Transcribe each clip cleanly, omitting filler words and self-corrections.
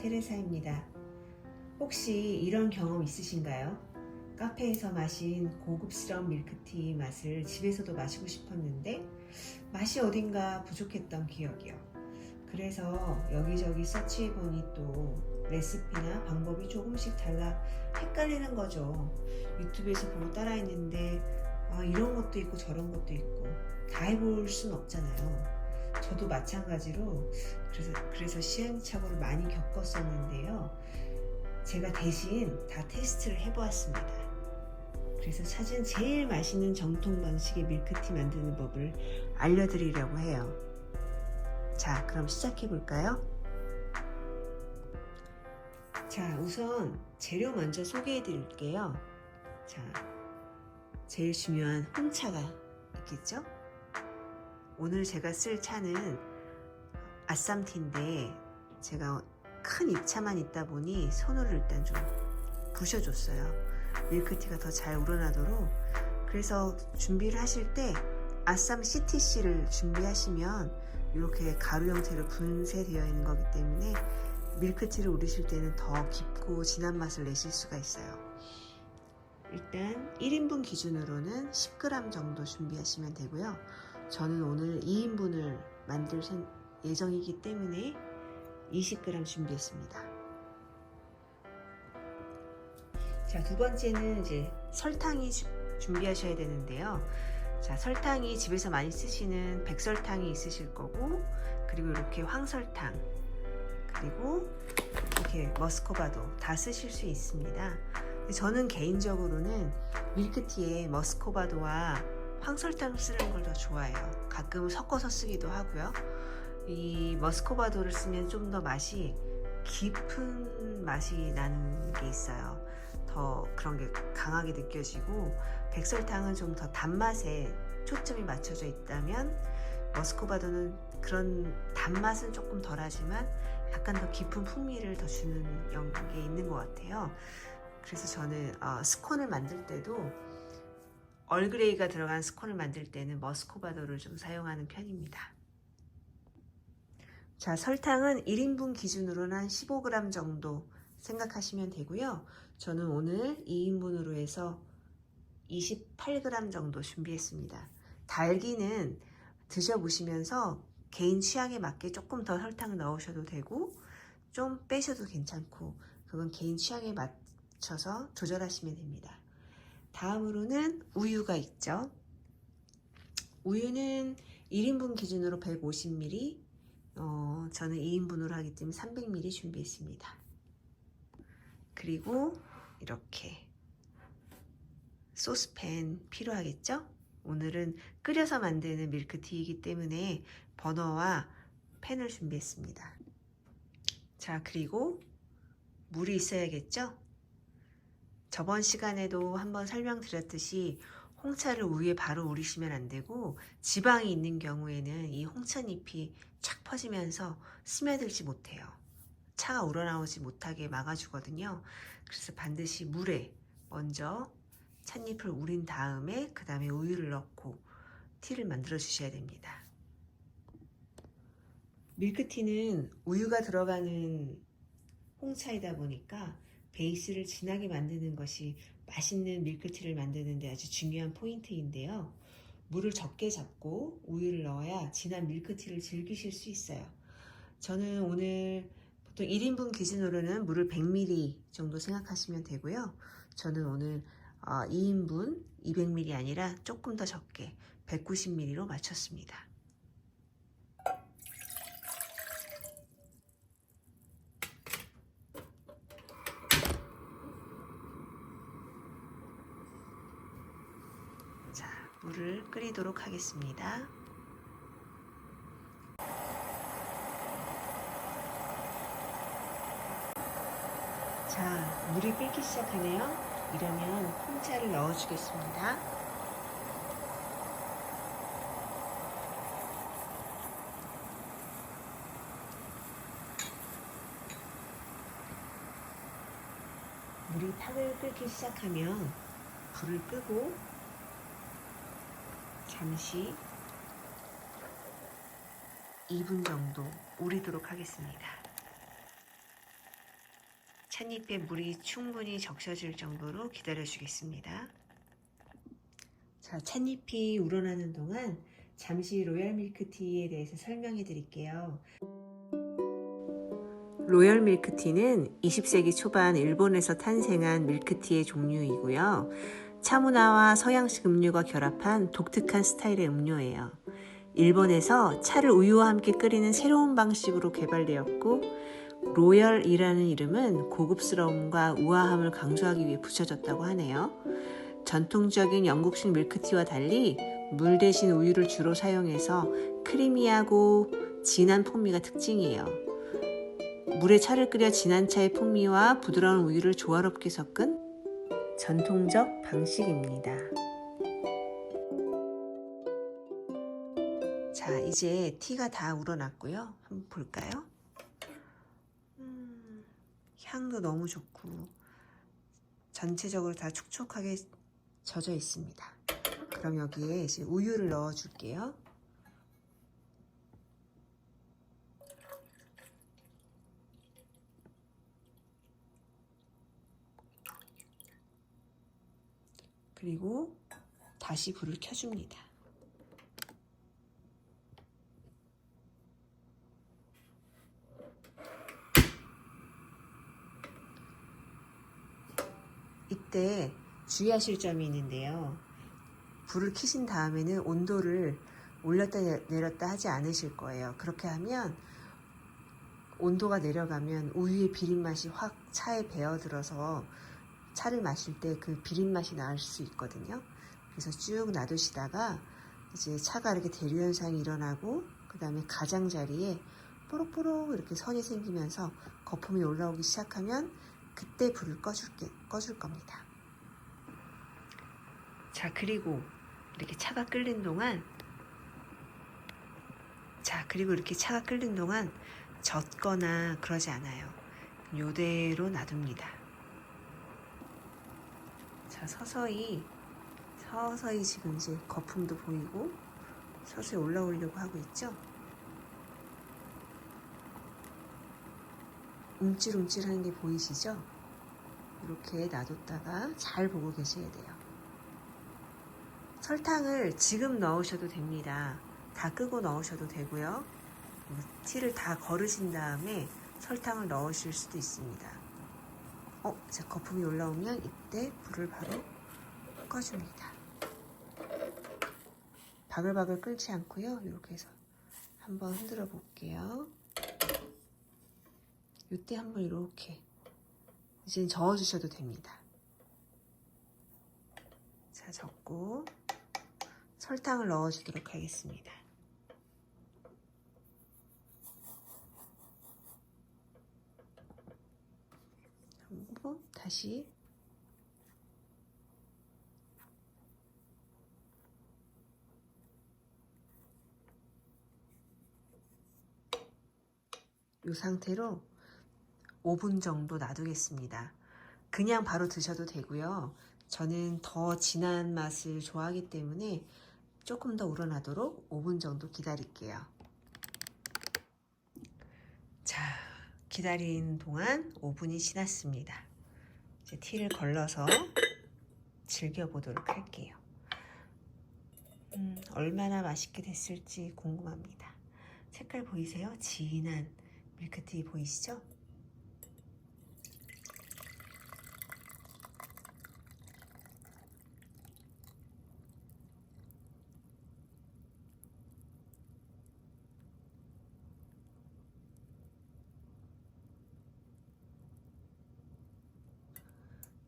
테레사입니다. 혹시 이런 경험 있으신가요? 카페에서 마신 고급스러운 밀크티 맛을 집에서도 마시고 싶었는데 맛이 어딘가 부족했던 기억이요. 그래서 여기저기 서치해보니 또 레시피나 방법이 조금씩 달라 헷갈리는 거죠. 유튜브에서 보고 따라했는데 이런 것도 있고 저런 것도 있고 다 해볼 순 없잖아요. 저도 마찬가지로 그래서 시행착오를 많이 겪었었는데요. 제가 대신 다 테스트를 해보았습니다. 그래서 찾은 제일 맛있는 정통 방식의 밀크티 만드는 법을 알려드리려고 해요. 자, 그럼 시작해 볼까요? 자, 우선 재료 먼저 소개해 드릴게요. 자, 제일 중요한 홍차가 있겠죠? 오늘 제가 쓸 차는 아쌈티인데 제가 큰 입차만 있다 보니 손으로 일단 좀 부셔줬어요. 밀크티가 더 잘 우러나도록. 그래서 준비를 하실 때 아쌈 CTC를 준비하시면 이렇게 가루 형태로 분쇄되어 있는 거기 때문에 밀크티를 우리실 때는 더 깊고 진한 맛을 내실 수가 있어요. 일단 1인분 기준으로는 10g 정도 준비하시면 되고요. 저는 오늘 2인분을 만들 예정이기 때문에 20g 준비했습니다. 자, 두 번째는 이제 설탕이 준비하셔야 되는데요. 자, 설탕이 집에서 많이 쓰시는 백설탕이 있으실 거고, 그리고 이렇게 황설탕, 그리고 이렇게 머스코바도 다 쓰실 수 있습니다. 저는 개인적으로는 밀크티에 머스코바도와 황설탕 쓰는 걸 더 좋아해요. 가끔 섞어서 쓰기도 하고요. 이 머스코바도를 쓰면 좀 더 맛이 깊은 맛이 나는 게 있어요. 더 그런 게 강하게 느껴지고, 백설탕은 좀 더 단맛에 초점이 맞춰져 있다면 머스코바도는 그런 단맛은 조금 덜하지만 약간 더 깊은 풍미를 더 주는 게 있는 것 같아요. 그래서 저는 스콘을 만들 때도 얼그레이가 들어간 스콘을 만들 때는 머스코바도를 좀 사용하는 편입니다. 자, 설탕은 1인분 기준으로는 한 15g 정도 생각하시면 되고요. 저는 오늘 2인분으로 해서 28g 정도 준비했습니다. 달기는 드셔보시면서 개인 취향에 맞게 조금 더 설탕을 넣으셔도 되고 좀 빼셔도 괜찮고, 그건 개인 취향에 맞춰서 조절하시면 됩니다. 다음으로는 우유가 있죠. 우유는 1인분 기준으로 150ml, 저는 2인분으로 하기 때문에 300ml 준비했습니다. 그리고 이렇게 소스팬 필요하겠죠? 오늘은 끓여서 만드는 밀크티이기 때문에 버너와 팬을 준비했습니다. 자, 그리고 물이 있어야겠죠? 저번 시간에도 한번 설명드렸듯이 홍차를 우유에 바로 우리시면 안 되고, 지방이 있는 경우에는 이 홍차잎이 착 퍼지면서 스며들지 못해요. 차가 우러나오지 못하게 막아주거든요. 그래서 반드시 물에 먼저 찻잎을 우린 다음에 그 다음에 우유를 넣고 티를 만들어 주셔야 됩니다. 밀크티는 우유가 들어가는 홍차이다 보니까 베이스를 진하게 만드는 것이 맛있는 밀크티를 만드는 데 아주 중요한 포인트인데요. 물을 적게 잡고 우유를 넣어야 진한 밀크티를 즐기실 수 있어요. 저는 오늘 보통 1인분 기준으로는 물을 100ml 정도 생각하시면 되고요. 저는 오늘 2인분 200ml 아니라 조금 더 적게 190ml로 맞췄습니다. 자, 물을 끓이도록 하겠습니다. 자, 물이 끓기 시작하네요. 이러면 홍차를 넣어주겠습니다. 물이 탁을 끓기 시작하면 불을 끄고 잠시 2분 정도 우리도록 하겠습니다. 찻잎에 물이 충분히 적셔질 정도로 기다려 주겠습니다. 자, 찻잎이 우러나는 동안 잠시 로얄 밀크티에 대해서 설명해 드릴게요. 로얄 밀크티는 20세기 초반 일본에서 탄생한 밀크티의 종류이고요. 차문화와 서양식 음료가 결합한 독특한 스타일의 음료예요. 일본에서 차를 우유와 함께 끓이는 새로운 방식으로 개발되었고, 로열이라는 이름은 고급스러움과 우아함을 강조하기 위해 붙여졌다고 하네요. 전통적인 영국식 밀크티와 달리 물 대신 우유를 주로 사용해서 크리미하고 진한 풍미가 특징이에요. 물에 차를 끓여 진한 차의 풍미와 부드러운 우유를 조화롭게 섞은 전통적 방식입니다. 자, 이제 티가 다 우러났고요. 한번 볼까요? 향도 너무 좋고 전체적으로 다 촉촉하게 젖어 있습니다. 그럼 여기에 이제 우유를 넣어 줄게요. 그리고 다시 불을 켜줍니다. 이때 주의하실 점이 있는데요. 불을 켜신 다음에는 온도를 올렸다 내렸다 하지 않으실 거예요. 그렇게 하면 온도가 내려가면 우유의 비린맛이 확 차에 배어들어서 차를 마실 때 그 비린맛이 날 수 있거든요. 그래서 쭉 놔두시다가 이제 차가 이렇게 대류 현상이 일어나고 그 다음에 가장자리에 뽀록뽀록 이렇게 선이 생기면서 거품이 올라오기 시작하면 그때 불을 꺼줄 겁니다. 자, 그리고 이렇게 차가 끓는 동안 젖거나 그러지 않아요. 요대로 놔둡니다. 자, 서서히 지금 이제 거품도 보이고 서서히 올라오려고 하고 있죠. 움찔움찔 하는 게 보이시죠? 이렇게 놔뒀다가 잘 보고 계셔야 돼요. 설탕을 지금 넣으셔도 됩니다. 다 끄고 넣으셔도 되고요. 티를 다 거르신 다음에 설탕을 넣으실 수도 있습니다. 자, 거품이 올라오면 이때 불을 바로 꺼줍니다. 바글바글 끓지 않고요. 이렇게 해서 한번 흔들어 볼게요. 이때 한번 이렇게 이제 저어주셔도 됩니다. 자, 젓고 설탕을 넣어주도록 하겠습니다. 그리고 다시 이 상태로 5분 정도 놔두겠습니다. 그냥 바로 드셔도 되고요. 저는 더 진한 맛을 좋아하기 때문에 조금 더 우러나도록 5분 정도 기다릴게요. 자, 기다리는 동안 5분이 지났습니다. 이제 티를 걸러서 즐겨보도록 할게요. 얼마나 맛있게 됐을지 궁금합니다. 색깔 보이세요? 진한 밀크티 보이시죠?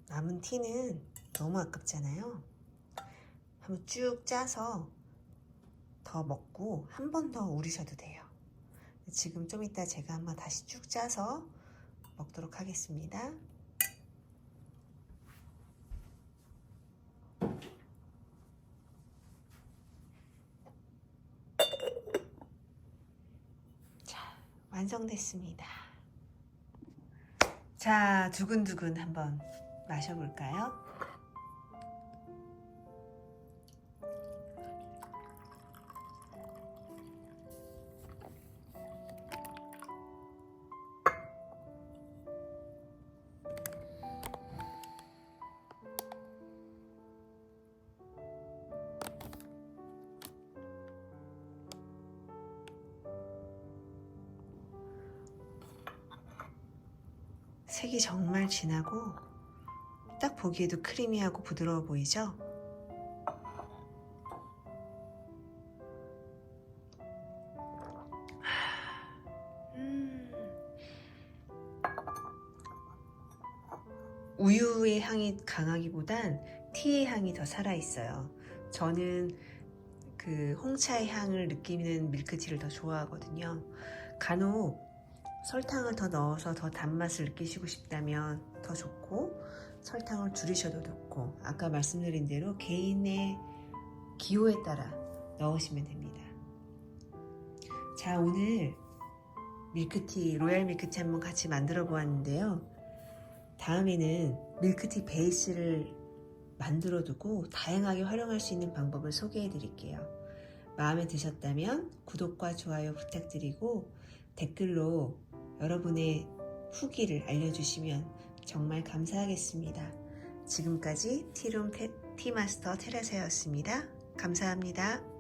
남은 티는 너무 아깝잖아요. 한번 쭉 짜서 더 먹고 한 번 더 우리셔도 돼요. 지금 좀 이따 제가 한번 다시 쭉 짜서 먹도록 하겠습니다. 자, 완성됐습니다. 자, 두근두근 한번 마셔볼까요? 색이 정말 진하고 딱 보기에도 크리미하고 부드러워 보이죠? 우유의 향이 강하기보단 티의 향이 더 살아있어요. 저는 그 홍차의 향을 느끼는 밀크티를 더 좋아하거든요. 간혹 설탕을 더 넣어서 더 단맛을 느끼시고 싶다면 더 좋고, 설탕을 줄이셔도 좋고, 아까 말씀드린 대로 개인의 기호에 따라 넣으시면 됩니다. 자, 오늘 밀크티, 로얄 밀크티 한번 같이 만들어 보았는데요. 다음에는 밀크티 베이스를 만들어 두고 다양하게 활용할 수 있는 방법을 소개해 드릴게요. 마음에 드셨다면 구독과 좋아요 부탁드리고, 댓글로 여러분의 후기를 알려주시면 정말 감사하겠습니다. 지금까지 티룸 티마스터 테레사였습니다. 감사합니다.